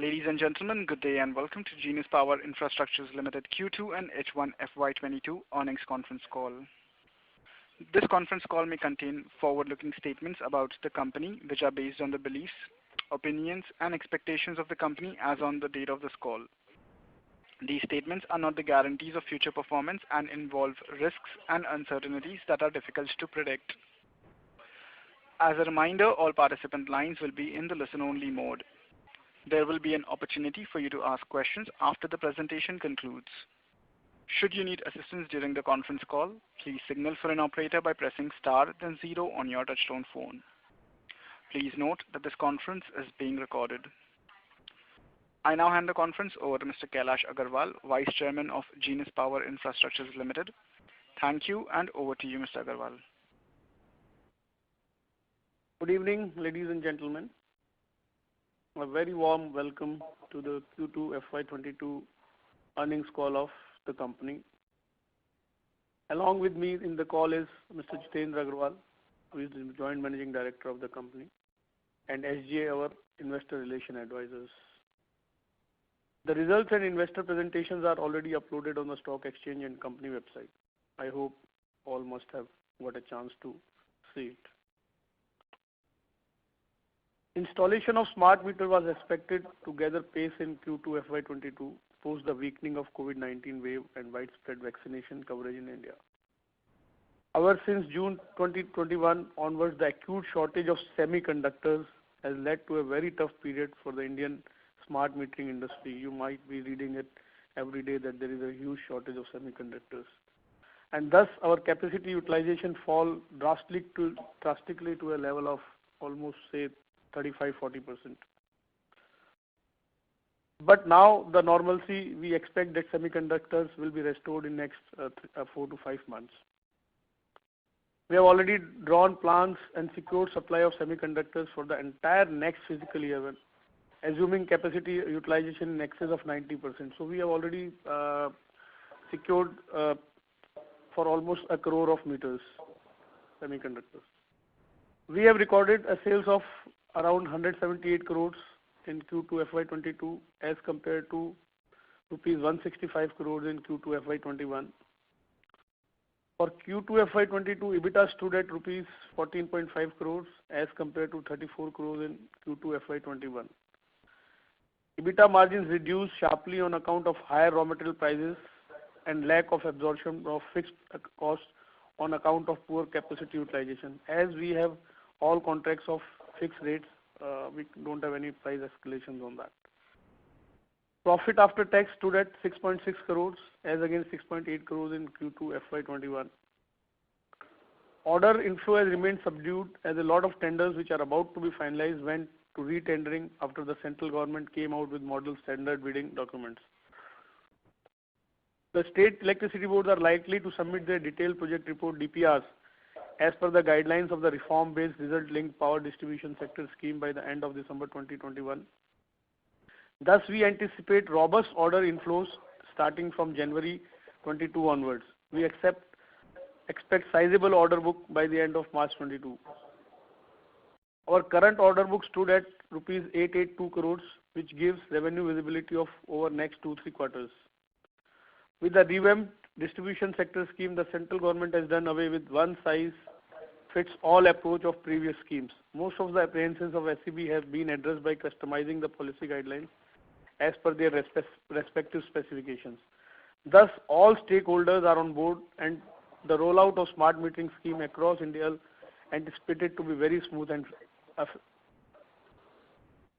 Ladies and gentlemen, good day and welcome to Genius Power Infrastructures Limited Q2 and H1 FY22 earnings conference call. This conference call may contain forward-looking statements about the company which are based on the beliefs, opinions and expectations of the company as on the date of this call. These statements are not the guarantees of future performance and involve risks and uncertainties that are difficult to predict. As a reminder, all participant lines will be in the listen-only mode. There will be an opportunity for you to ask questions after the presentation concludes. Should you need assistance during the conference call, please signal for an operator by pressing star then 0 on your touchtone phone. Please note that this conference is being recorded. I now hand the conference over to Mr. Kailash Agarwal, Vice Chairman of Genius Power Infrastructures Limited. Thank you, and over to you, Mr. Agarwal. Good evening, ladies and gentlemen. A very warm welcome to the Q2 FY22 earnings call of the company. Along with me in the call is Mr. Jitendra Agarwal, who is the Joint Managing Director of the company, and SGA, our Investor Relation Advisors. The results and investor presentations are already uploaded on the stock exchange and company website. I hope all must have got a chance to see it. Installation of smart meter was expected to gather pace in Q2 FY22 post the weakening of COVID-19 wave and widespread vaccination coverage in India. However, since June 2021 onwards, the acute shortage of semiconductors has led to a very tough period for the Indian smart metering industry. You might be reading it every day that there is a huge shortage of semiconductors. And thus, our capacity utilization fall drastically to a level of almost, say, 35-40%. But now the normalcy, we expect that semiconductors will be restored in next 4 to 5 months. We have already drawn plans and secured supply of semiconductors for the entire next fiscal year, assuming capacity utilization in excess of 90%. So we have already secured for almost 1 crore of meters, semiconductors. We have recorded a sales of around 178 crores in Q2 FY22 as compared to rupees 165 crores in Q2 FY21. For Q2 FY22, EBITDA stood at rupees 14.5 crores as compared to 34 crores in Q2 FY21. EBITDA margins reduced sharply on account of higher raw material prices and lack of absorption of fixed costs on account of poor capacity utilization. As we have all contracts of fixed rates, we don't have any price escalations on that. Profit after tax stood at 6.6 crores as against 6.8 crores in Q2 FY21. Order inflow has remained subdued as a lot of tenders which are about to be finalized went to re-tendering after the central government came out with model standard bidding documents. The state electricity boards are likely to submit their detailed project report DPRs as per the guidelines of the reform-based result-linked power distribution sector scheme by the end of December 2021. Thus, we anticipate robust order inflows starting from January 22 onwards. We expect sizable order book by the end of March 22. Our current order book stood at rupees 882 crores, which gives revenue visibility of over next 2-3 quarters. With the revamped distribution sector scheme, the central government has done away with one-size-fits-all approach of previous schemes. Most of the apprehensions of SEB have been addressed by customizing the policy guidelines as per their respective specifications. Thus, all stakeholders are on board and the rollout of smart metering scheme across India anticipated to be very smooth and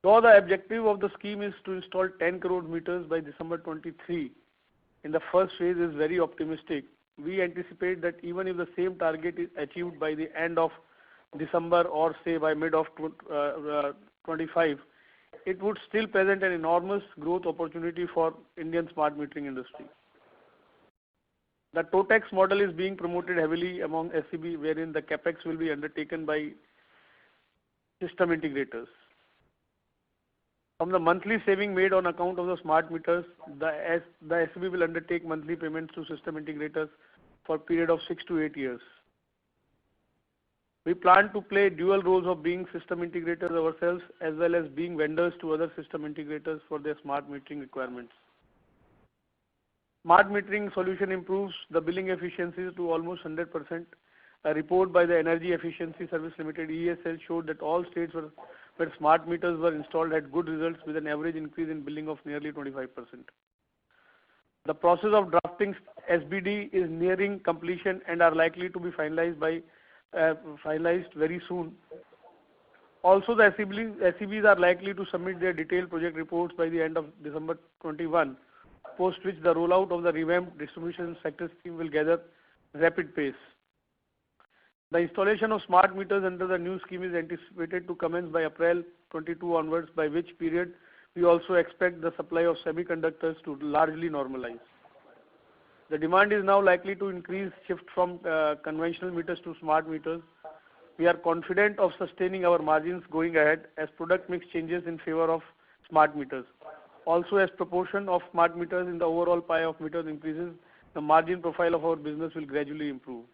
though the objective of the scheme is to install 10 crore meters by December 23, in the first phase is very optimistic. We anticipate that even if the same target is achieved by the end of December or say by mid of 25, it would still present an enormous growth opportunity for Indian smart metering industry. The TOTEX model is being promoted heavily among SEB, wherein the capex will be undertaken by system integrators. From the monthly saving made on account of the smart meters, the SEB will undertake monthly payments to system integrators for a period of 6 to 8 years. We plan to play dual roles of being system integrators ourselves as well as being vendors to other system integrators for their smart metering requirements. Smart metering solution improves the billing efficiencies to almost 100%. A report by the Energy Efficiency Service Limited (ESL) showed that all states where smart meters were installed had good results with an average increase in billing of nearly 25%. The process of drafting SBD is nearing completion and are likely to be finalized very soon. Also, the SEBs are likely to submit their detailed project reports by the end of December 21, post which the rollout of the revamped distribution sector scheme will gather rapid pace. The installation of smart meters under the new scheme is anticipated to commence by April 22 onwards, by which period we also expect the supply of semiconductors to largely normalize. The demand is now likely to increase, shift from conventional meters to smart meters. We are confident of sustaining our margins going ahead as product mix changes in favor of smart meters. Also, as proportion of smart meters in the overall pie of meters increases, the margin profile of our business will gradually improve.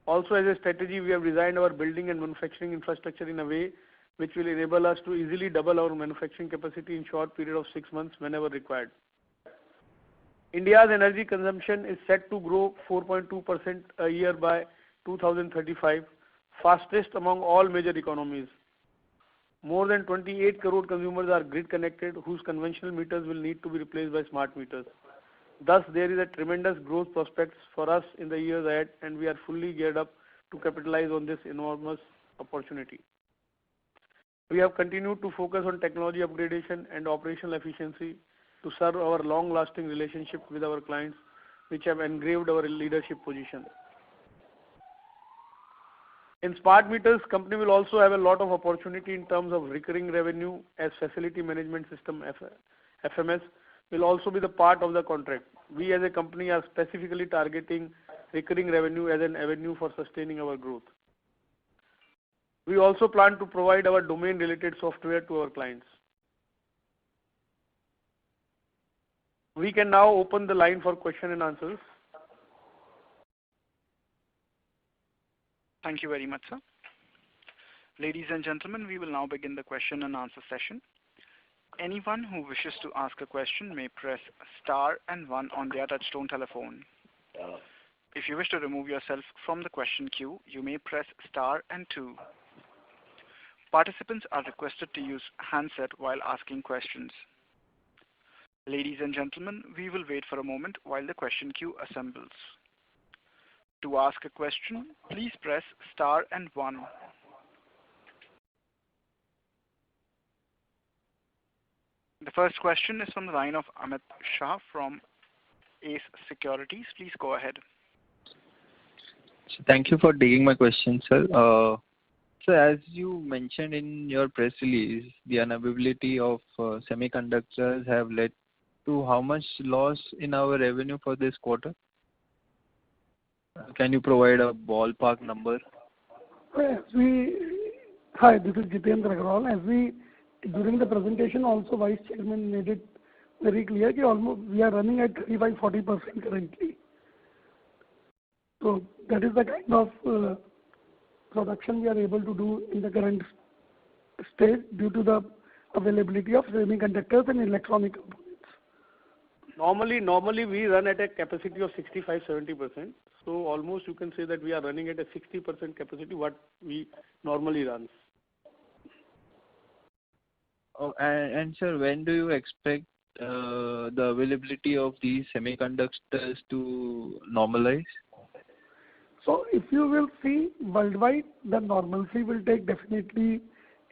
Also, as a strategy, we have designed our building and manufacturing infrastructure in a way which will enable us to easily double our manufacturing capacity in short period of 6 months whenever required. India's energy consumption is set to grow 4.2% a year by 2035, fastest among all major economies. More than 28 crore consumers are grid connected, whose conventional meters will need to be replaced by smart meters. Thus, there is a tremendous growth prospects for us in the years ahead, and we are fully geared up to capitalize on this enormous opportunity. We have continued to focus on technology upgradation and operational efficiency to serve our long-lasting relationship with our clients, which have engraved our leadership position. In smart meters, company will also have a lot of opportunity in terms of recurring revenue, as facility management system FMS will also be the part of the contract. We as a company are specifically targeting recurring revenue as an avenue for sustaining our growth. We also plan to provide our domain related software to our clients. We can now open the line for question and answers. Thank you very much, sir. Ladies and gentlemen, we will now begin the question and answer session. Anyone who wishes to ask a question may press star and 1 on their touchtone telephone. If you wish to remove yourself from the question queue, you may press star and 2. Participants are requested to use handset while asking questions. Ladies and gentlemen, we will wait for a moment while the question queue assembles. To ask a question, please press star and 1. The first question is from the line of Amit Shah from Ace Securities. Please go ahead. Thank you for taking my question, sir. So as you mentioned in your press release, the unavailability of semiconductors have led to how much loss in our revenue for this quarter? Can you provide a ballpark number? Hi, this is Jitendra Agrawal. During the presentation also, Vice Chairman made it very clear that almost we are running at 35-40% currently. So that is the kind of production we are able to do in the current state due to the availability of semiconductors and electronic components. Normally we run at a capacity of 65-70%. So almost you can say that we are running at a 60% capacity what we normally run. Oh, and sir, when do you expect the availability of these semiconductors to normalize? So if you will see worldwide, the normalcy will take definitely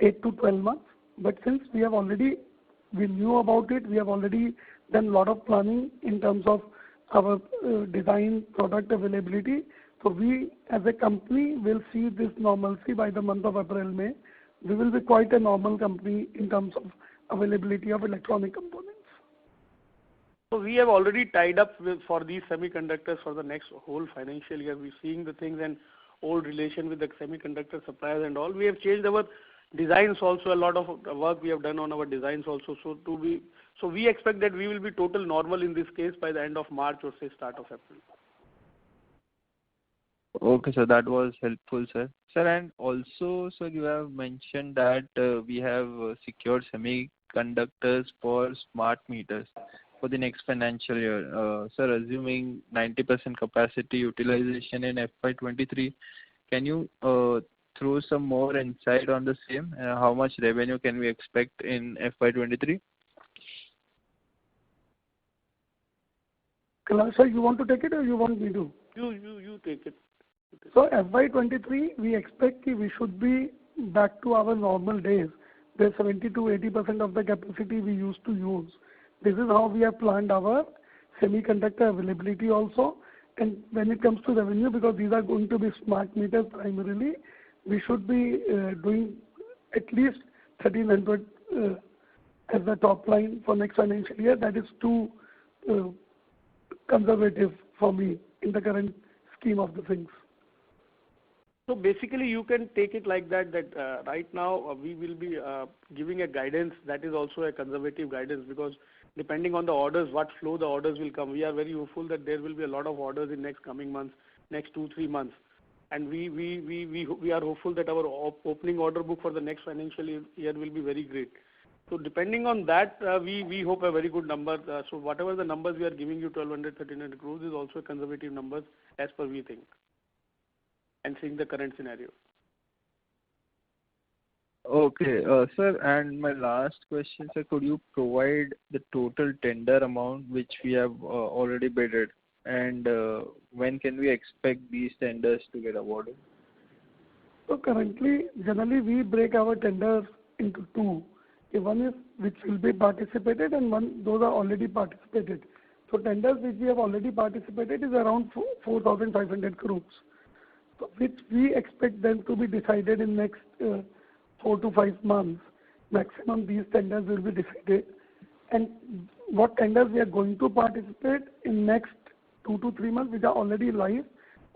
8 to 12 months. But since we knew about it, we have already done a lot of planning in terms of our design product availability. So we as a company will see this normalcy by the month of April, May. We will be quite a normal company in terms of availability of electronic components. So we have already tied up for these semiconductors for the next whole financial year. We're seeing the things and old relation with the semiconductor suppliers and all. We have changed our designs also. A lot of work we have done on our designs also. So we expect that we will be total normal in this case by the end of March or say start of April. Okay, sir. That was helpful, sir. Sir, and also, sir, you have mentioned that we have secured semiconductors for smart meters for the next financial year. Sir, assuming 90% capacity utilization in FY23, can you throw some more insight on the same? How much revenue can we expect in FY23? Kailash sir, you want to take it or you want me to? You take it. So FY23, we expect we should be back to our normal days, where 70 to 80% of the capacity we used to use. This is how we have planned our semiconductor availability also. And when it comes to revenue, because these are going to be smart meters primarily, we should be doing at least 1,300 as the top line for next financial year. That is too conservative for me in the current scheme of the things. So basically, you can take it like that, right now we will be giving a guidance that is also a conservative guidance, because depending on the orders, what flow the orders will come. We are very hopeful that there will be a lot of orders in next coming months, next 2-3 months. And we are hopeful that our opening order book for the next financial year will be very great. So depending on that, we hope a very good number. So whatever the numbers we are giving you, 1,200-1,300 crores, is also a conservative numbers as per we think, and seeing the current scenario. Okay, sir, and my last question, sir, could you provide the total tender amount which we have already bidded, and when can we expect these tenders to get awarded? So currently, generally we break our tenders into two. One is which will be participated, and one those are already participated. So tenders which we have already participated is around 4,500 crores. So which we expect them to be decided in next 4 to 5 months. Maximum these tenders will be decided. And what tenders we are going to participate in next 2 to 3 months, which are already live,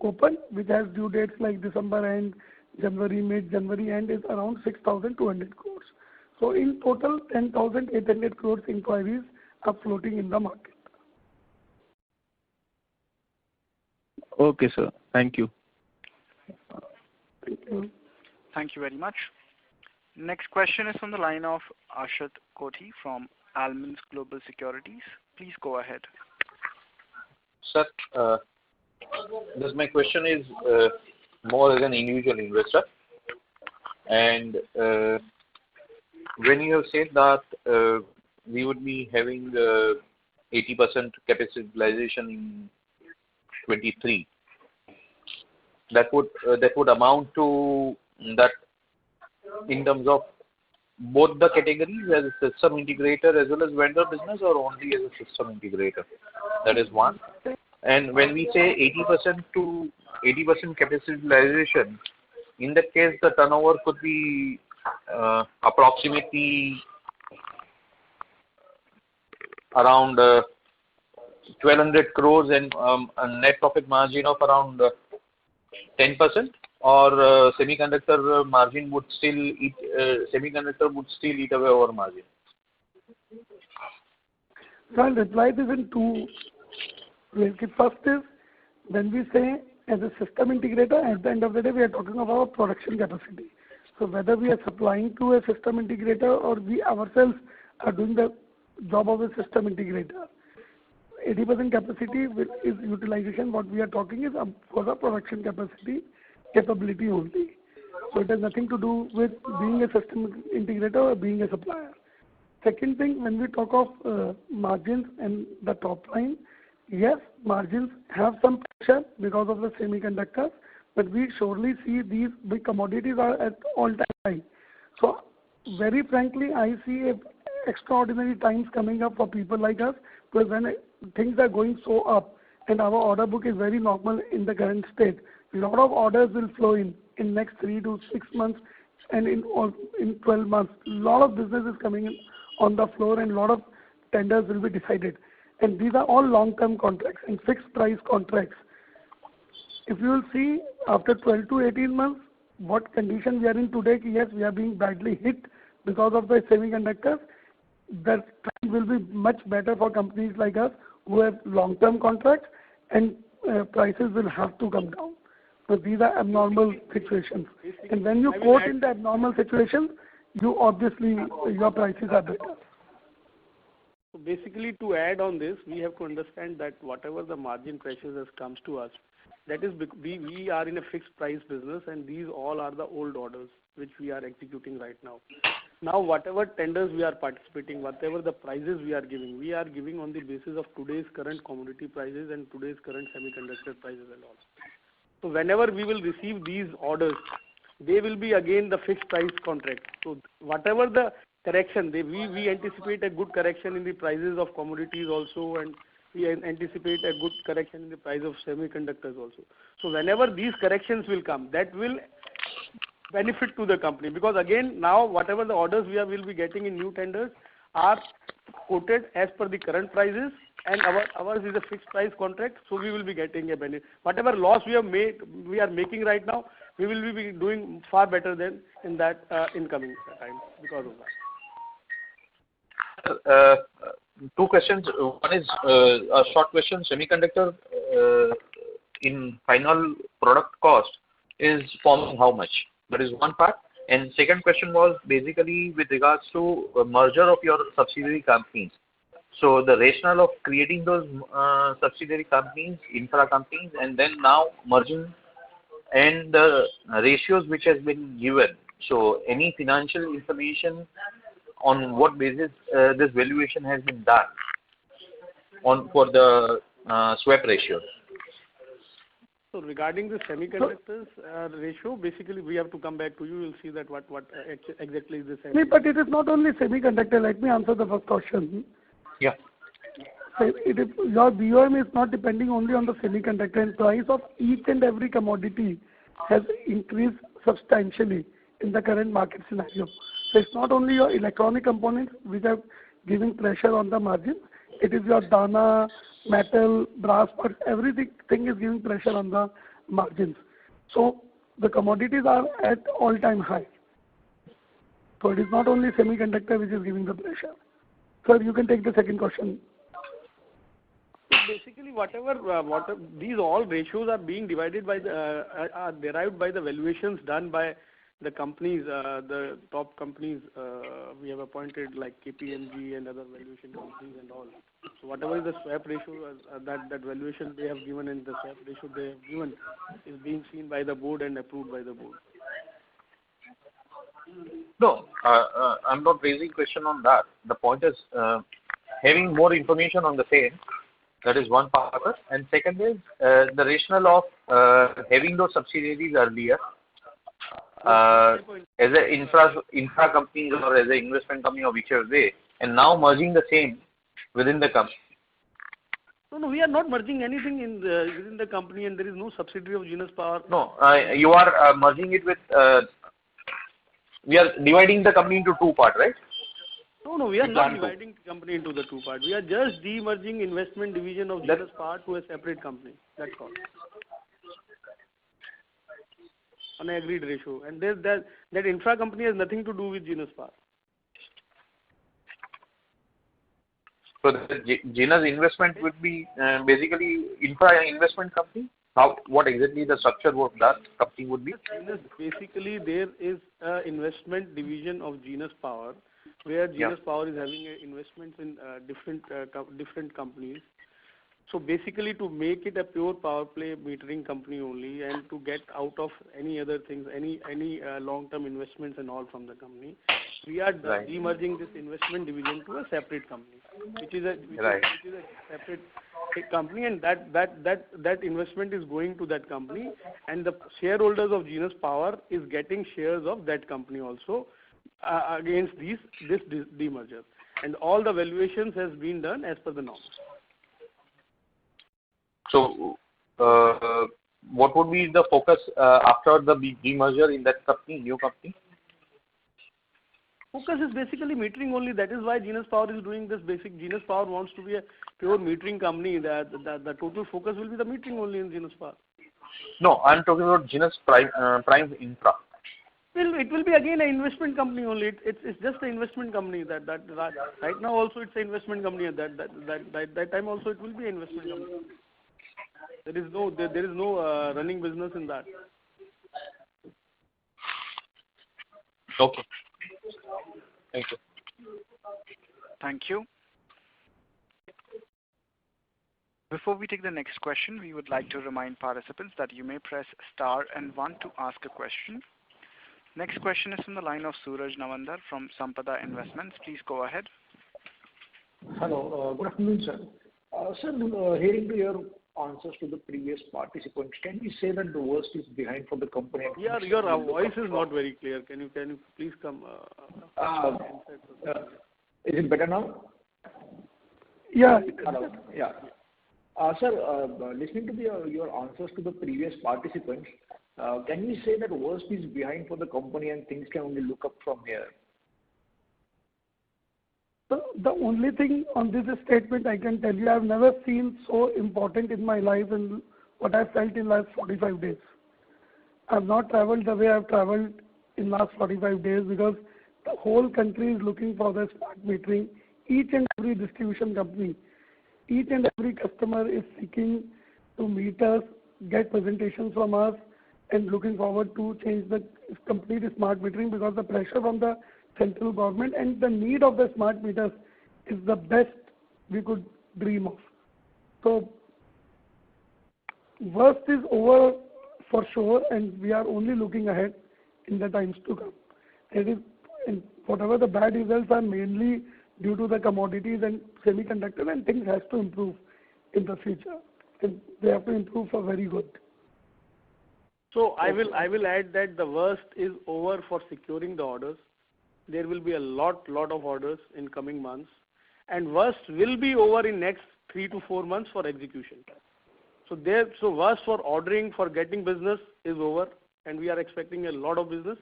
open, which has due dates like December end, January, mid-January end, is around 6,200 crores. So in total, 10,800 crores inquiries are floating in the market. Okay, sir. Thank you. Thank you. Thank you very much. Next question is from the line of Ashit Kothi from Almondz Global Securities. Please go ahead. Sir, my question is more as an individual investor. And when you have said that we would be having 80% capacity utilization in 23, that would amount to that in terms of both the categories, as a system integrator as well as vendor business, or only as a system integrator? That is one. And when we say 80% to 80% capacity utilization, in that case the turnover could be approximately around 1,200 crores and a net profit margin of around 10%, or semiconductor would still eat away our margin? So I'll reply this in two ways. First is, when we say as a system integrator, at the end of the day we are talking about production capacity. So whether we are supplying to a system integrator or we ourselves are doing the job of a system integrator, 80% capacity is utilization. What we are talking is for the production capability only. So it has nothing to do with being a system integrator or being a supplier. Second thing, when we talk of margins and the top line, yes, margins have some pressure because of the semiconductors, but we surely see these big commodities are at all-time high. So very frankly, I see extraordinary times coming up for people like us, because when things are going so up and our order book is very normal in the current state, a lot of orders will flow in next 3 to 6 months and in 12 months. A lot of business is coming in on the floor and a lot of tenders will be decided. And these are all long-term contracts and fixed price contracts. If you will see after 12 to 18 months, what condition we are in today, yes, we are being badly hit because of the semiconductors. The time will be much better for companies like us who have long-term contracts, and prices will have to come down. So these are abnormal situations. And when you quote in the abnormal situations, you obviously, your prices are better. So basically, to add on this, we have to understand that whatever the margin pressures has comes to us, that is we are in a fixed price business, and these all are the old orders which we are executing right now. Now, whatever tenders we are participating, whatever the prices we are giving on the basis of today's current commodity prices and today's current semiconductor prices and all. So whenever we will receive these orders, they will be again the fixed price contract. So whatever the correction, we anticipate a good correction in the prices of commodities also, and we anticipate a good correction in the price of semiconductors also. So whenever these corrections will come, that will benefit to the company, because again now whatever the orders will be getting in new tenders are quoted as per the current prices, and ours is a fixed price contract, so we will be getting a benefit. Whatever loss we are making right now, we will be doing far better than in that incoming time because of that. Two questions. One is a short question. Semiconductor in final product cost is forming how much? That is one part. And second question was basically with regards to merger of your subsidiary companies. So the rationale of creating those subsidiary companies, infra companies, and then now merging, and the ratios which has been given. So any financial information on what basis this valuation has been done for the swap ratio? So regarding the semiconductors ratio, basically we have to come back to you. You'll see that what exactly is the semiconductor. But it is not only semiconductor. Let me answer the first question. Yeah. So your BOM is not depending only on the semiconductor, and price of each and every commodity has increased substantially in the current market scenario. So it's not only your electronic components which are giving pressure on the margin. It is your dana, metal, brass, but everything is giving pressure on the margins. So the commodities are at all-time high. So it is not only semiconductor which is giving the pressure. Sir, you can take the second question. So basically, whatever these all ratios are being divided by are derived by the valuations done by the companies, the top companies we have appointed, like KPMG and other valuation companies and all. So whatever is the swap ratio, that valuation they have given and the swap ratio they have given is being seen by the board and approved by the board. No, I'm not raising question on that. The point is having more information on the same. That is one part of it. And second is the rationale of having those subsidiaries earlier as an infra company or as an investment company or whichever way, and now merging the same within the company. No, we are not merging anything within the company, and there is no subsidiary of Genus Power. No, you are merging it with. We are dividing the company into two parts, right? No, we are not dividing the company into the two parts. We are just demerging investment division of Genus Power to a separate company. That's all. On an agreed ratio. And that infra company has nothing to do with Genus Power. So the Genus investment would be basically infra investment company? What exactly the structure of that company would be? Basically, there is an investment division of Genus Power, where Genus Power is having investments in different companies. So basically, to make it a pure power play metering company only, and to get out of any other things, any long-term investments and all from the company, we are demerging this investment division to a separate company, which is a separate company, and that investment is going to that company, and the shareholders of Genus Power is getting shares of that company also against this demerger, and all the valuations has been done as per the norms. So, what would be the focus after the demerger in that company, new company? Focus is basically metering only. That is why Genus Power is doing this basic. Genus Power wants to be a pure metering company. The total focus will be the metering only in Genus Power. No, I'm talking about Genus Prime Infra. Well, it will be again an investment company only. It's just an investment company. That right now also it's an investment company. At that time also it will be an investment company. There is no running business in that. Okay. Thank you. Thank you. Before we take the next question, we would like to remind participants that you may press star and 1 to ask a question. Next question is from the line of Suraj Nawandar from Sampada Investments. Please go ahead. Hello. Good afternoon, sir. Sir, hearing to your answers to the previous participants, can we say that the worst is behind for the company? Yeah, your voice is not very clear. Can you please come? Is it better now? Yeah. Hello. Yeah. Sir, listening to your answers to the previous participants, can we say that worst is behind for the company and things can only look up from here? So the only thing on this statement I can tell you, I've never seen so important in my life and what I felt in last 45 days. I've not traveled the way I've traveled in last 45 days because the whole country is looking for the smart metering. Each and every distribution company, each and every customer is seeking to meet us, get presentations from us, and looking forward to change the complete smart metering because the pressure from the central government and the need of the smart meters is the best we could dream of. So worst is over for sure, and we are only looking ahead in the times to come. It is, and whatever the bad results are mainly due to the commodities and semiconductor, and things has to improve in the future, and they have to improve for very good. So I will add that the worst is over for securing the orders. There will be a lot of orders in coming months, and worst will be over in next 3 to 4 months for execution. So worst for ordering, for getting business is over, and we are expecting a lot of business.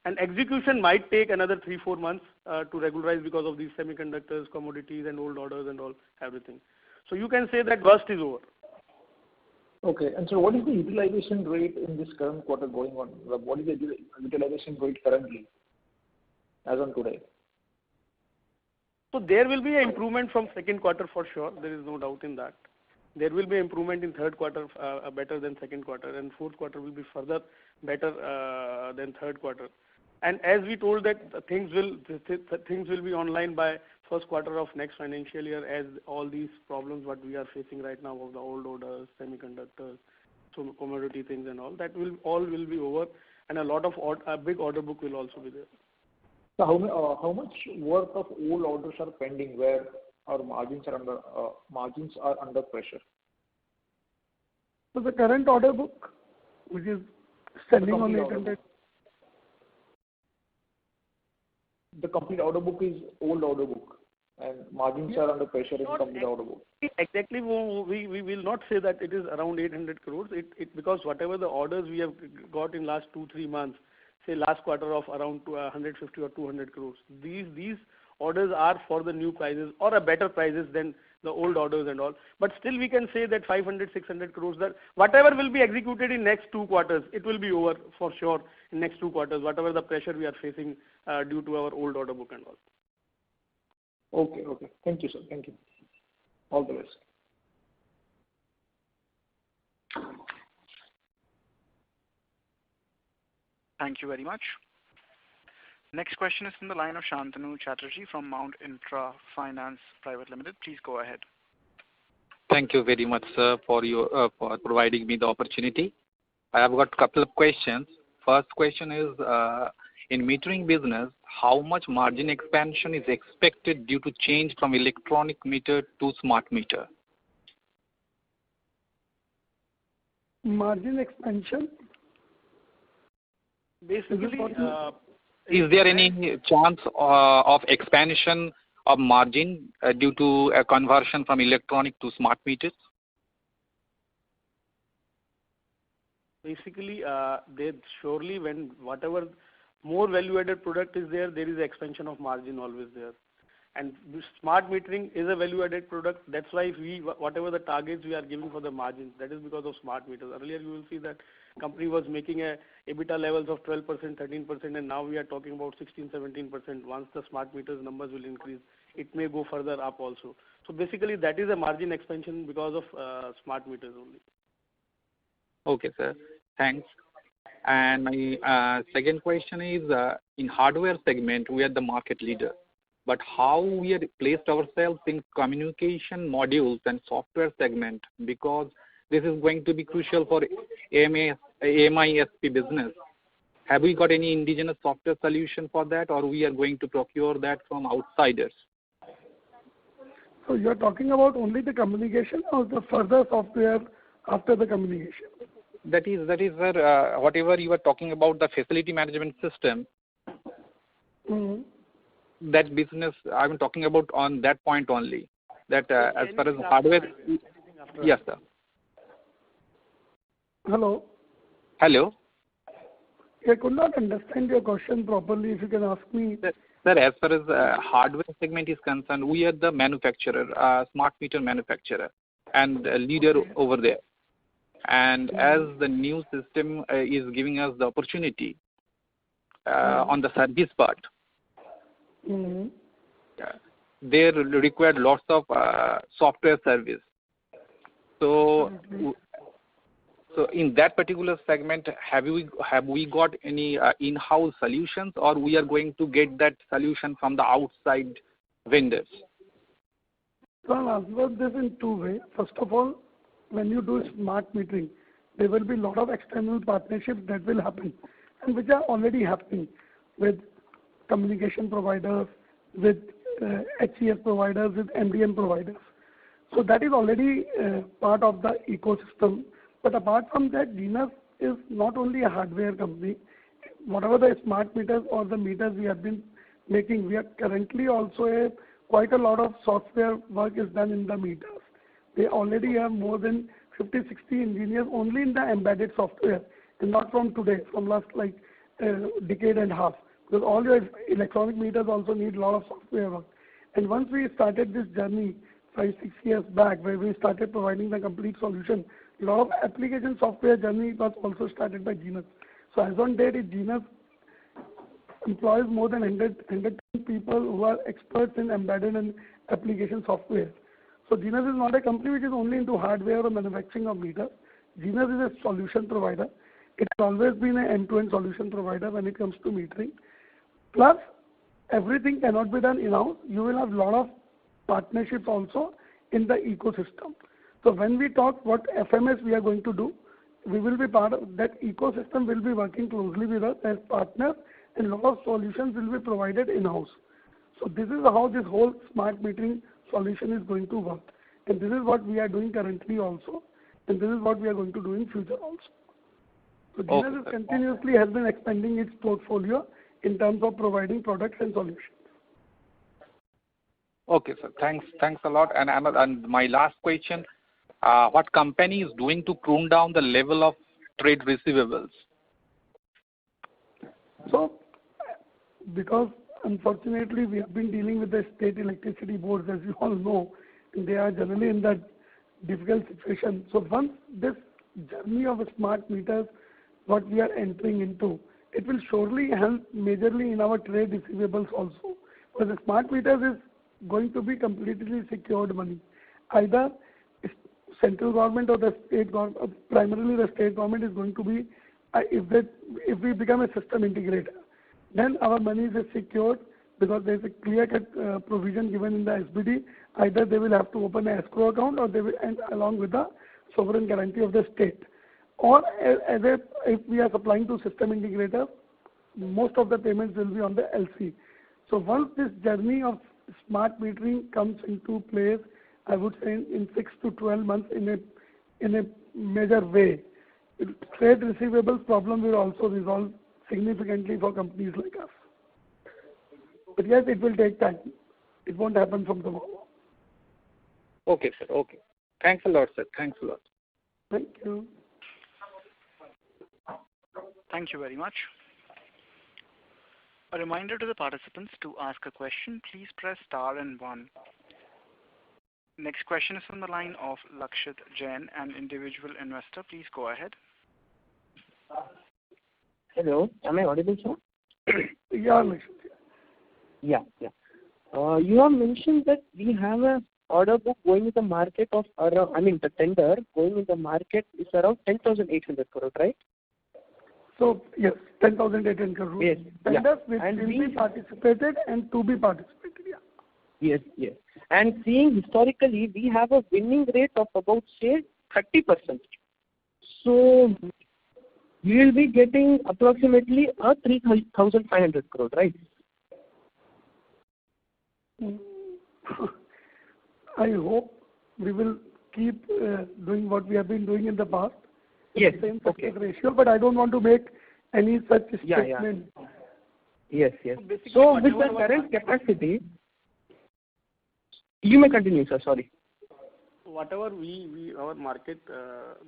And execution might take another 3-4 months to regularize because of these semiconductors, commodities, and old orders and all everything. So you can say that worst is over. Okay. And so what is the utilization rate in this current quarter going on? What is the utilization rate currently as on today? So there will be an improvement from second quarter for sure. There is no doubt in that. There will be improvement in third quarter better than second quarter, and fourth quarter will be further better than third quarter. And as we told that things will be online by first quarter of next financial year, as all these problems what we are facing right now of the old orders, semiconductors, so commodity things and all, that will be over, and a lot of a big order book will also be there. So how much worth of old orders are pending where our margins are under pressure? So the current order book, which is standing on 800. The complete order book is old order book, and margins are under pressure in complete order book. Exactly, we will not say that it is around 800 crores. Because whatever the orders we have got in last 2-3 months, say last quarter of around 150 or 200 crores, these orders are for the new prices or a better prices than the old orders and all. But still we can say that 500-600 crores, that whatever will be executed in next 2 quarters, it will be over for sure in next 2 quarters, whatever the pressure we are facing due to our old order book and all. Okay. Thank you, sir. Thank you. All the best. Thank you very much. Next question is from the line of Shantanu Chatterjee from Mount Intra Finance Private Limited. Please go ahead. Thank you very much, sir, for providing me the opportunity. I have got a couple of questions. First question is, in metering business, how much margin expansion is expected due to change from electronic meter to smart meter? Margin expansion? Basically, is there any chance of expansion of margin due to a conversion from electronic to smart meters? Basically, they surely, when whatever more value-added product is there is expansion of margin always there. And smart metering is a value-added product. That's why whatever the targets we are giving for the margins, that is because of smart meters. Earlier, you will see that company was making a EBITDA levels of 12%, 13%, and now we are talking about 16, 17%. Once the smart meters numbers will increase, it may go further up also. So basically, that is a margin expansion because of smart meters only. Okay, sir. Thanks. And my second question is, in hardware segment, we are the market leader. But how we are placed ourselves in communication modules and software segment, because this is going to be crucial for AMISP business. Have we got any indigenous software solution for that, or we are going to procure that from outsiders? So you're talking about only the communication or the further software after the communication? That is, sir, whatever you are talking about, the facility management system, that business, I'm talking about on that point only. That as far as hardware, yes, sir. Hello? Hello? I could not understand your question properly. If you can ask me. Sir, as far as hardware segment is concerned, we are the manufacturer, smart meter manufacturer, and leader over there. And as the new system is giving us the opportunity on the service part, they require lots of software service. So in that particular segment, have we got any in-house solutions, or we are going to get that solution from the outside vendors? So I'll answer this in two ways. First of all, when you do smart metering, there will be a lot of external partnerships that will happen, and which are already happening with communication providers, with HCS providers, with MDM providers. So that is already part of the ecosystem. But apart from that, Genus is not only a hardware company. Whatever the smart meters or the meters we have been making, we are currently also quite a lot of software work is done in the meters. They already have more than 50, 60 engineers only in the embedded software, and not from today, from last decade and a half. Because all your electronic meters also need a lot of software work. And once we started this journey 5, 6 years back, where we started providing the complete solution, a lot of application software journey was also started by Genus. So as on date, Genus employs more than 100 people who are experts in embedded and application software. So Genus is not a company which is only into hardware or manufacturing of meters. Genus is a solution provider. It has always been an end-to-end solution provider when it comes to metering. Plus, everything cannot be done in-house. You will have a lot of partnerships also in the ecosystem. So when we talk what FMS we are going to do, we will be part of that ecosystem, will be working closely with us as partners, and a lot of solutions will be provided in-house. So this is how this whole smart metering solution is going to work. And this is what we are doing currently also, and this is what we are going to do in future also. So Genus continuously has been expanding its portfolio in terms of providing products and solutions. Okay, sir. Thanks a lot. And my last question, what company is doing to prune down the level of trade receivables? So, because unfortunately we have been dealing with the state electricity boards, as you all know, and they are generally in that difficult situation. So once this journey of smart meters, what we are entering into, it will surely help majorly in our trade receivables also. Because the smart meters is going to be completely secured money. Either central government or the state government, primarily the state government is going to be, if we become a system integrator, then our money is secured because there is a clear-cut provision given in the SBD. Either they will have to open an escrow account, or they will, and along with the sovereign guarantee of the state. Or if we are supplying to system integrator, most of the payments will be on the LC. So once this journey of smart metering comes into place, I would say in 6 to 12 months in a major way, trade receivables problem will also resolve significantly for companies like us. But yes, it will take time. It won't happen from tomorrow. Okay, sir. Okay. Thanks a lot, sir. Thanks a lot. Thank you. Thank you very much. A reminder to the participants, to ask a question, please press star and 1. Next question is from the line of Lakshit Jain, an individual investor. Please go ahead. Hello, am I audible, sir? Yeah, Lakshit. Yeah. You have mentioned that we have a order book going in the market of around, I mean, the tender going in the market is around 10,800 crore, right? So yes, 10,800 crore. Yes. Tenders Yeah. which And will we- be participated and to be participated. Yeah. Yes, yes. And seeing historically, we have a winning rate of about, say, 30%. So we will be getting approximately a 3,500 crore, right? I hope we will keep doing what we have been doing in the past. Yes. Same Okay. success ratio, but I don't want to make any such Yeah, yeah. statement. Yes, yes. Basically, So with the whatever current capacity, you may continue, sir. Sorry. Whatever our market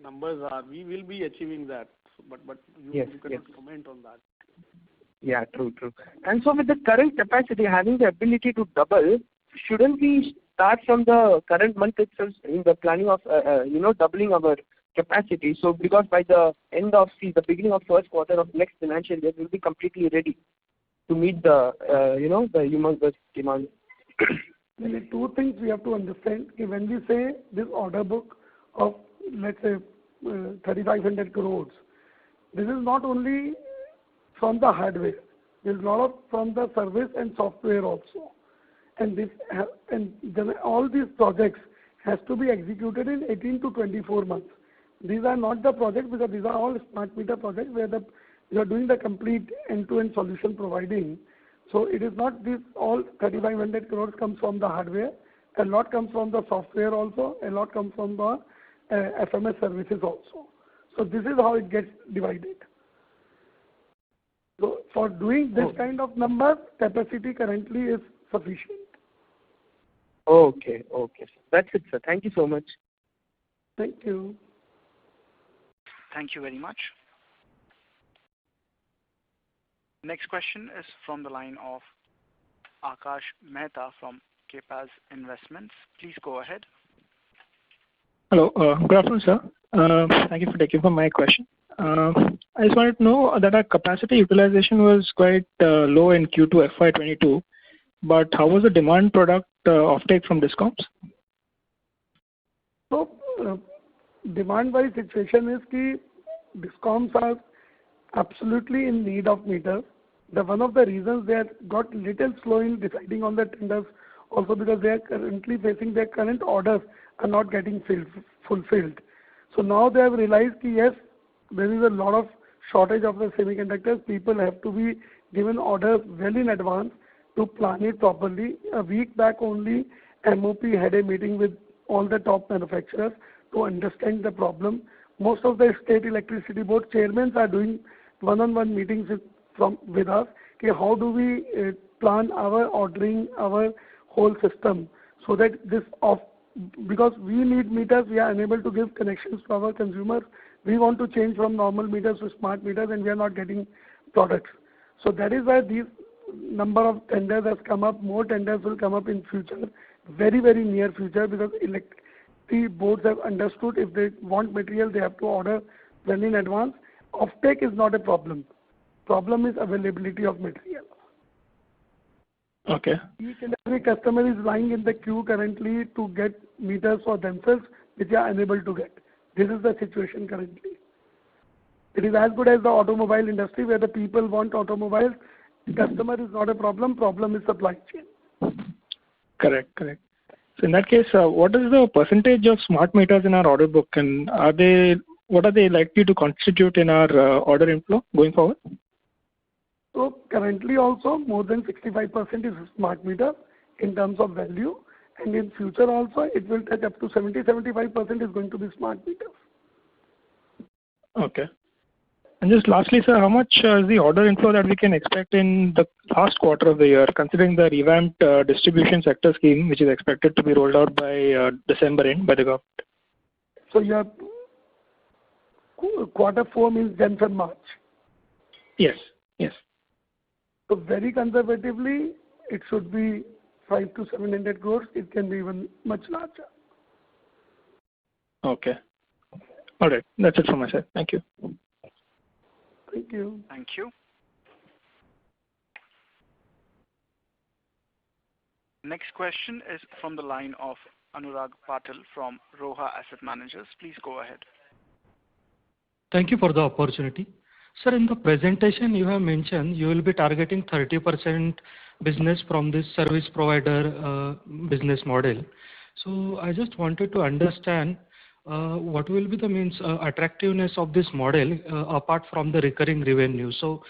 numbers are, we will be achieving that. But Yes, you cannot yes. comment on that. Yeah, true, true. And so with the current capacity having the ability to double, shouldn't we start from the current month itself in the planning of, doubling our capacity? So because by the end of the beginning of first quarter of next financial year, we'll be completely ready to meet the, the humongous demand. There are two things we have to understand. When we say this order book of, let's say, 3,500 crores, this is not only from the hardware. There's a lot of from the service and software also. And all these projects has to be executed in 18 to 24 months. These are not the projects because these are all smart meter projects where you are doing the complete end-to-end solution providing. So it is not this all 3,500 crores comes from the hardware. A lot comes from the software also. A lot comes from the FMS services also. So this is how it gets divided. So for doing this kind of numbers, capacity currently is sufficient. Okay, okay. That's it, sir. Thank you so much. Thank you. Thank you very much. Next question is from the line of Akash Mehta from Kepaz Investments. Please go ahead. Hello. Good afternoon, sir. Thank you for taking my question. I just wanted to know that our capacity utilization was quite low in Q2 FY22, but how was the demand product offtake from DISCOMs? So, demand-wise situation is that DISCOMs are absolutely in need of meters. One of the reasons they have got little slow in deciding on the tenders also because they are currently facing their current orders are not getting fulfilled. So now they have realized that yes, there is a lot of shortage of the semiconductors. People have to be given orders well in advance to plan it properly. A week back only, MOP had a meeting with all the top manufacturers to understand the problem. Most of the state electricity board chairmen are doing one-on-one meetings with us. Okay, how do we plan our ordering, our whole system, so that because we need meters, we are unable to give connections to our consumers. We want to change from normal meters to smart meters, and we are not getting products. So that is why these number of tenders has come up. More tenders will come up in future, very, very near future, because electricity boards have understood if they want material, they have to order well in advance. Offtake is not a problem. Problem is availability of material. Okay. Each and every customer is lying in the queue currently to get meters for themselves, which they are unable to get. This is the situation currently. It is as good as the automobile industry where the people want automobiles. Customer is not a problem. Problem is supply chain. Correct. So in that case, what is the percentage of smart meters in our order book, and what are they likely to constitute in our order inflow going forward? So currently also more than 65% is smart meter in terms of value, and in future also it will touch up to 70-75% is going to be smart meters. Okay. And just lastly, sir, how much is the order inflow that we can expect in the last quarter of the year, considering the revamped distribution sector scheme, which is expected to be rolled out by December end by the government? So your quarter 4 means Jan and March. Yes. So very conservatively, it should be 500 to 700 crores. It can be even much larger. Okay. All right. That's it from my side. Thank you. Thank you. Thank you. Next question is from the line of Anurag Patil from Roha Asset Managers. Please go ahead. Thank you for the opportunity. Sir, in the presentation you have mentioned you will be targeting 30% business from this service provider business model. So I just wanted to understand what will be the attractiveness of this model apart from the recurring revenue. So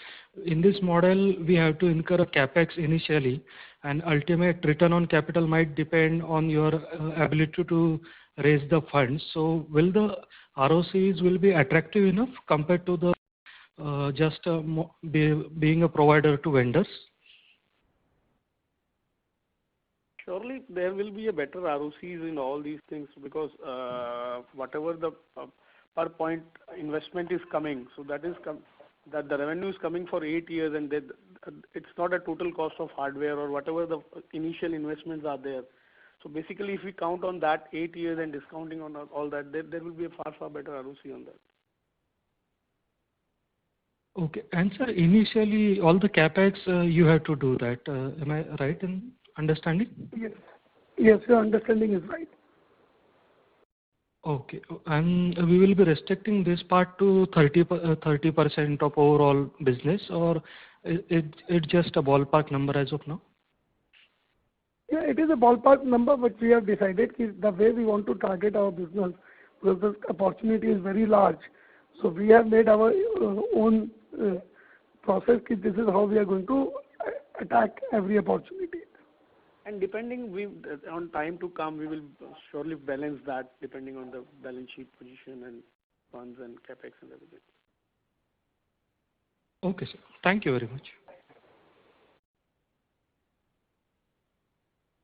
in this model we have to incur a capex initially, and ultimate return on capital might depend on your ability to raise the funds. So will the ROCs will be attractive enough compared to the being a provider to vendors? Surely there will be a better ROCs in all these things because whatever the per point investment is coming, so that the revenue is coming for 8 years, and that it's not a total cost of hardware or whatever the initial investments are there. So basically, if we count on that 8 years and discounting on all that, there will be a far better ROC on that. Okay. And sir, initially all the capex you have to do that. Am I right in understanding? Yes, your understanding is right. Okay. And we will be restricting this part to 30% of overall business, or it's just a ballpark number as of now? Yeah, it is a ballpark number, but we have decided the way we want to target our business, because the opportunity is very large. So we have made our own process. This is how we are going to attack every opportunity. And depending on time to come, we will surely balance that depending on the balance sheet position and funds and capex and everything. Okay, sir. Thank you very much.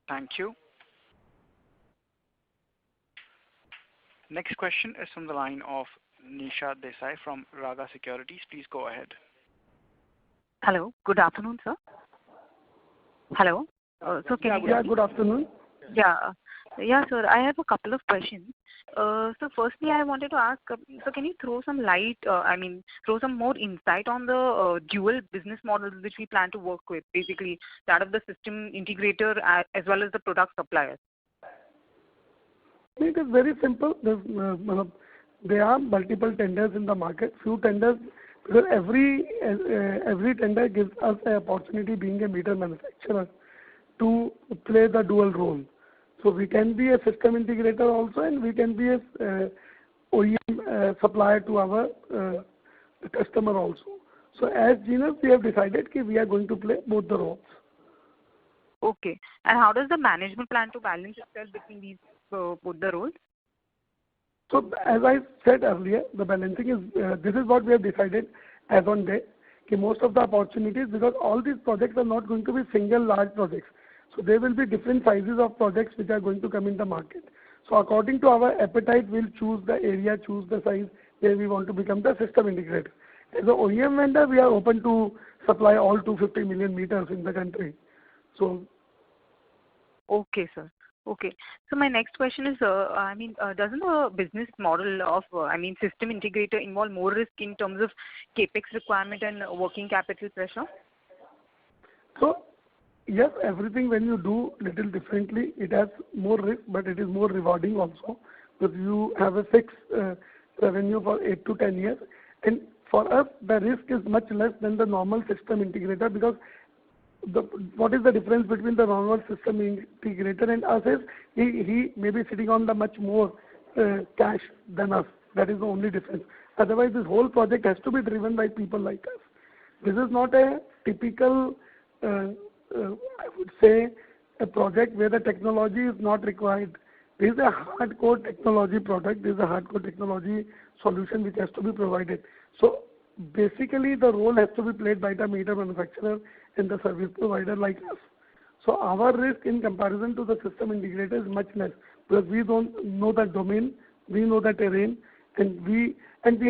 Thank you. Next question is from the line of Nisha Desai from Raga Securities. Please go ahead. Hello. Good afternoon, sir. Hello. So can you Yeah, good afternoon. Yeah, sir. I have a couple of questions. So firstly, I wanted to ask, so can you throw some light, throw some more insight on the dual business models which we plan to work with, basically that of the system integrator as well as the product suppliers? It is very simple. There are multiple tenders in the market. Few tenders, because every tender gives us an opportunity, being a meter manufacturer, to play the dual role. So we can be a system integrator also, and we can be a OEM supplier to our customer also. So as Genus, we have decided that we are going to play both the roles. Okay. And how does the management plan to balance itself between these both the roles? So as I said earlier, the balancing is, this is what we have decided as on date. Most of the opportunities, because all these projects are not going to be single large projects. So there will be different sizes of projects which are going to come in the market. So according to our appetite, we'll choose the area, choose the size where we want to become the system integrator. As an OEM vendor, we are open to supply all 250 million meters in the country. So. Okay, sir. Okay. So my next question is, doesn't the business model of, system integrator involve more risk in terms of capex requirement and working capital pressure? So, yes, everything when you do little differently, it has more risk, but it is more rewarding also, because you have a fixed revenue for 8 to 10 years. And for us, the risk is much less than the normal system integrator, because what is the difference between the normal system integrator and us is he may be sitting on the much more cash than us. That is the only difference. Otherwise, this whole project has to be driven by people like us. This is not a typical, I would say, a project where the technology is not required. This is a hardcore technology product. This is a hardcore technology solution which has to be provided. So basically, the role has to be played by the meter manufacturer and the service provider like us. So our risk in comparison to the system integrator is much less, because we don't know the domain, we know the terrain, and we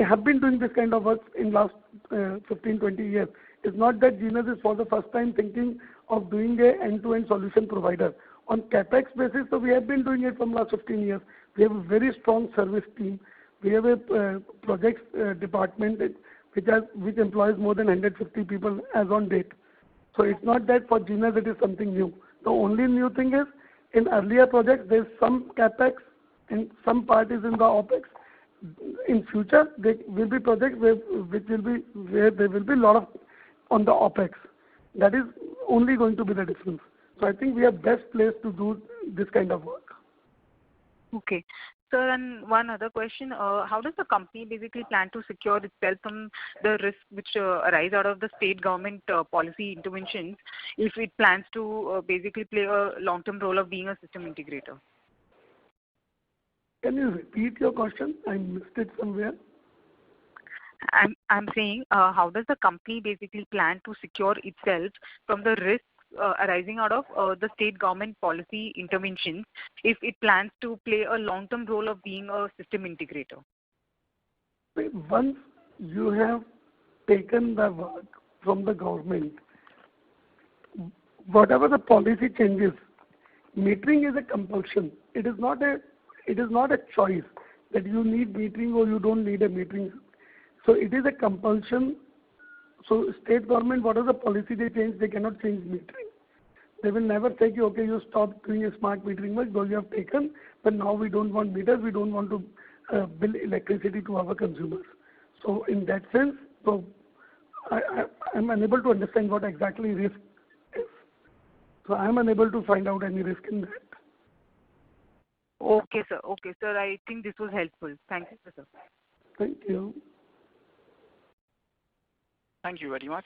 have been doing this kind of work in last 15-20 years. It's not that Genus is for the first time thinking of doing a end-to-end solution provider. On capex basis, so we have been doing it from last 15 years. We have a very strong service team. We have a projects department which employs more than 150 people as on date. So it's not that for Genus it is something new. The only new thing is In earlier projects, there's some capex and some part is in the OpEx. In future, there will be projects where there will be a lot of on the OpEx. That is only going to be the difference. So I think we are best placed to do this kind of work. Okay. Sir, and one other question. How does the company basically plan to secure itself from the risks which arise out of the state government policy interventions if it plans to basically play a long-term role of being a system integrator? Can you repeat your question? I missed it somewhere. I'm saying, how does the company basically plan to secure itself from the risks arising out of the state government policy interventions if it plans to play a long-term role of being a system integrator? Once you have taken the work from the government, whatever the policy changes, metering is a compulsion. It is not a choice that you need metering or you don't need a metering. So it is a compulsion. So state government, whatever the policy they change, they cannot change metering. They will never say, okay, you stop doing a smart metering work, though you have taken, but now we don't want meters, we don't want to bill electricity to our consumers. So in that sense, so I'm unable to understand what exactly risk is. So I'm unable to find out any risk in that. Okay, sir. Okay, sir. I think this was helpful. Thank you, sir. Thank you. Thank you very much.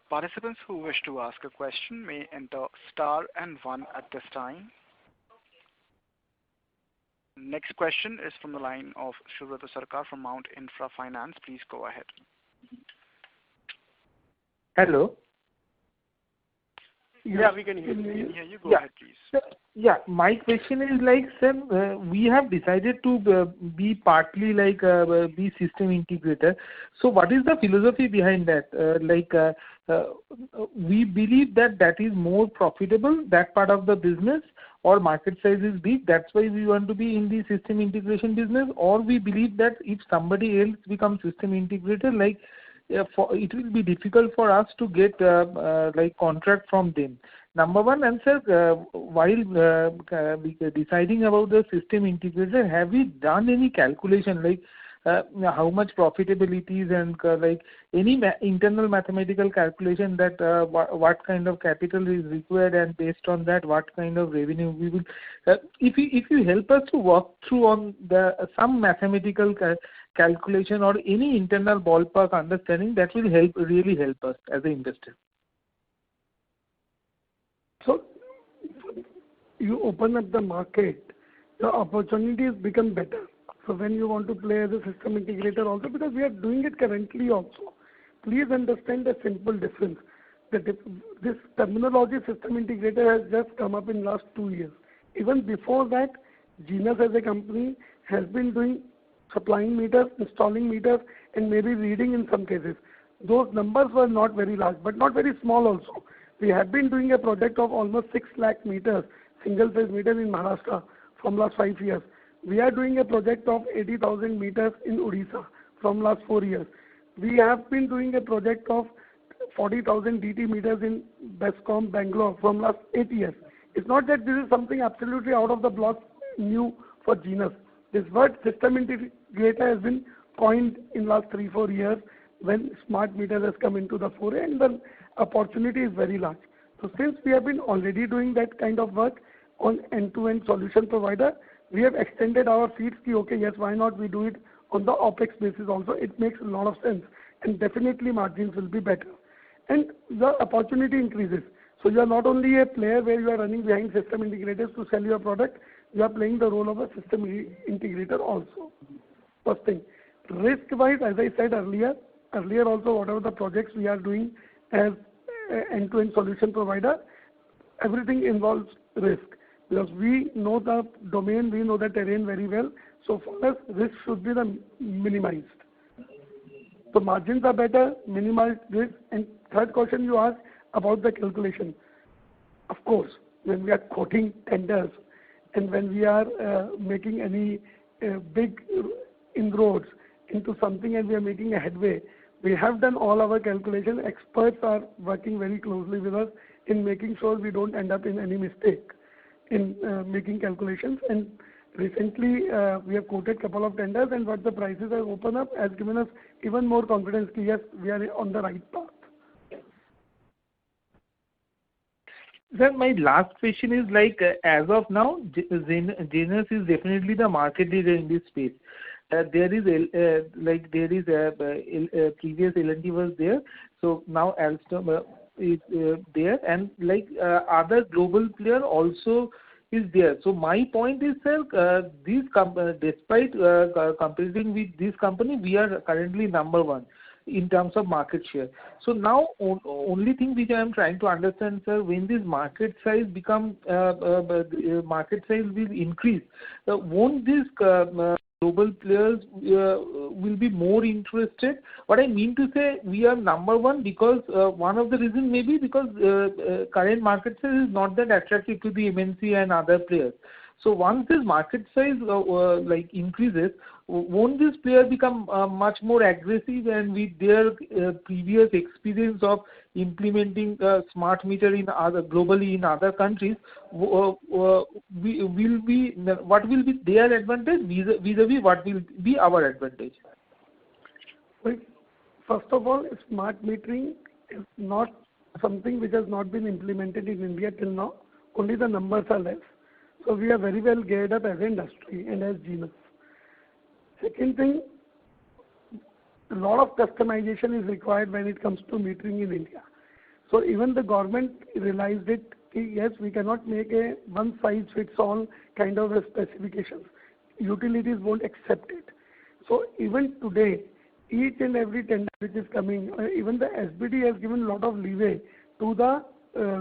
Participants who wish to ask a question may enter star and 1 at this time. Next question is from the line of Subrata Sarkar from Mount Infra Finance. Please go ahead. Hello. Yeah, we can hear you. We can hear you. Go ahead, please. Yeah, my question is like, sir, we have decided to be partly like be system integrator. So what is the philosophy behind that? We believe that is more profitable, that part of the business, or market size is big, that's why we want to be in the system integration business, or we believe that if somebody else becomes system integrator, like it will be difficult for us to get like contract from them. Number one, and sir, while deciding about the system integrator, have we done any calculation like how much profitability is and like any internal mathematical calculation that what kind of capital is required, and based on that what kind of revenue we will if you help us to walk through on the some mathematical calculation or any internal ballpark understanding, that will really help us as an investor. So you open up the market, the opportunities become better. So when you want to play as a system integrator also, because we are doing it currently also, please understand the simple difference. This terminology system integrator has just come up in last 2 years. Even before that, Genus as a company has been doing supplying meters, installing meters, and maybe reading in some cases. Those numbers were not very large, but not very small also. We have been doing a project of almost 6 lakh meters, single phase meters in Maharashtra from last 5 years. We are doing a project of 80,000 meters in Odisha from last 4 years. We have been doing a project of 40,000 DT meters in Bescom, Bangalore from last 8 years. It's not that this is something absolutely out of the block new for Genus. This word system integrator has been coined in last 3-4 years when smart meters has come into the foray, and the opportunity is very large. So since we have been already doing that kind of work on end-to-end solution provider, we have extended our feet. Okay, yes, why not we do it on the OpEx basis also? It makes a lot of sense, and definitely margins will be better, and the opportunity increases. So you are not only a player where you are running behind system integrators to sell your product, you are playing the role of a system integrator also. First thing. Risk-wise, as I said earlier also, whatever the projects we are doing as end-to-end solution provider, everything involves risk. Because we know the domain, we know the terrain very well. So for us, risk should be minimized. So margins are better, minimized risk. And third question you asked about the calculation. Of course, when we are quoting tenders and when we are making any big inroads into something and we are making a headway, we have done all our calculation. Experts are working very closely with us, in making sure we don't end up in any mistake in making calculations. And recently, we have quoted couple of tenders, and what the prices have opened up has given us even more confidence that yes, we are on the right path. Sir, my last question is as of now, Genus is definitely the market leader in this space. There is previous L&T was there, so now Alstom is there, and other global player also is there. So my point is, sir, despite competing with this company, we are currently number one in terms of market share. So now only thing which I am trying to understand, sir, when this market size will increase, won't these global players will be more interested? What I mean to say, we are number one because one of the reasons may be because current market size is not that attractive to the MNC and other players. So once this market size increases, won't this player become much more aggressive, and with their previous experience of implementing smart meter globally in other countries, what will be their advantage vis-a-vis what will be our advantage? First of all, smart metering is not something which has not been implemented in India till now. Only the numbers are less. So we are very well geared up as an industry and as Genus. Second thing, a lot of customization is required when it comes to metering in India. So even the government realized it, yes, we cannot make a one-size-fits-all kind of a specifications. Utilities won't accept it. So even today, each and every tender which is coming, even the SBD has given a lot of leeway to the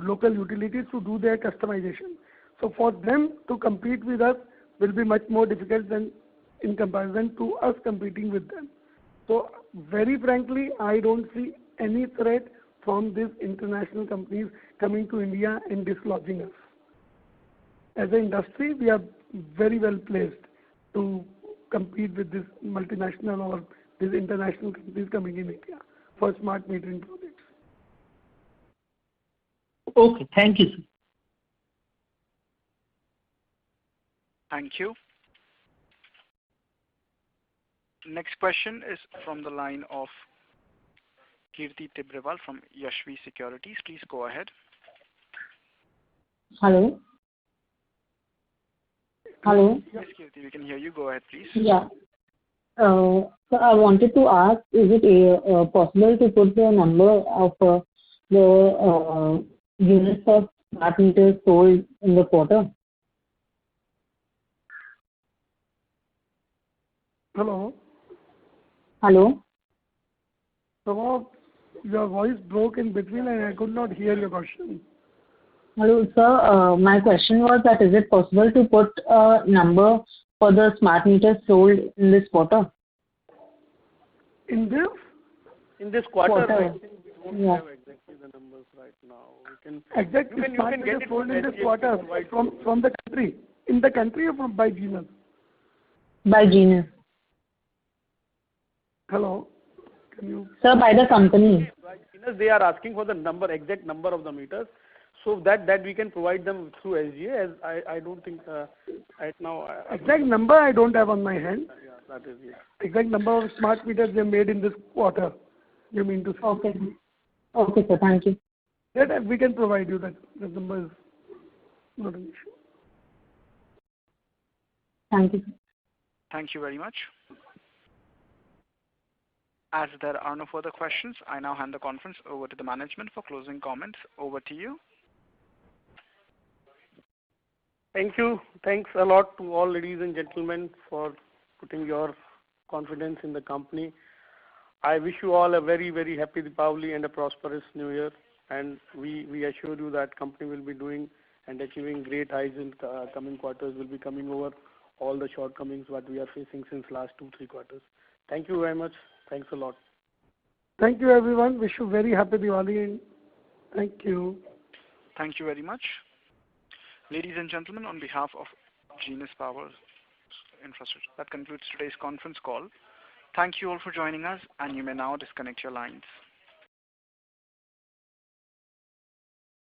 local utilities to do their customization. So for them to compete with us will be much more difficult than in comparison to us competing with them. So very frankly, I don't see any threat from these international companies coming to India and dislodging us. As an industry, we are very well placed to compete with this multinational or these international companies coming in India for smart metering projects. Okay, thank you, sir. Thank you. Next question is from the line of Kirti Tibrewal from Yashvi Securities. Please go ahead. Hello. Hello. Yes, Kirti, we can hear you. Go ahead, please. Yeah. So I wanted to ask, is it possible to put the number of the units of smart meters sold in the quarter? Hello. Hello. So your voice broke in between and I could not hear your question. Hello, sir. My question was that is it possible to put a number for the smart meters sold in this quarter? In this? In this quarter, Quarter. I think we don't Yeah. have exactly the numbers right now. Exactly. You can get it sold from in this SGH quarter from the country. In the country or from by Genus? By Genus. Hello. Can you? Sir, by the company. By Genus, they are asking for the exact number of the meters, so that we can provide them through SGA. As I don't think right now. Exact number I don't have on my hand. Yeah, that is it. Exact number of smart meters they made in this quarter. You mean to say? Okay. Okay, sir. Thank you. That we can provide you that. The number is not an issue. Thank you. Thank you very much. As there are no further questions, I now hand the conference over to the management for closing comments. Over to you. Thank you. Thanks a lot to all ladies and gentlemen for putting your confidence in the company. I wish you all a very, very happy Deepavali and a prosperous New Year. And we assure you that company will be doing and achieving great highs in coming quarters, will be coming over all the shortcomings what we are facing since last 2-3 quarters. Thank you very much. Thanks a lot. Thank you, everyone. Wish you very happy Diwali. Thank you. Thank you very much. Ladies and gentlemen, on behalf of Genus Power Infrastructure, that concludes today's conference call. Thank you all for joining us, and you may now disconnect your lines.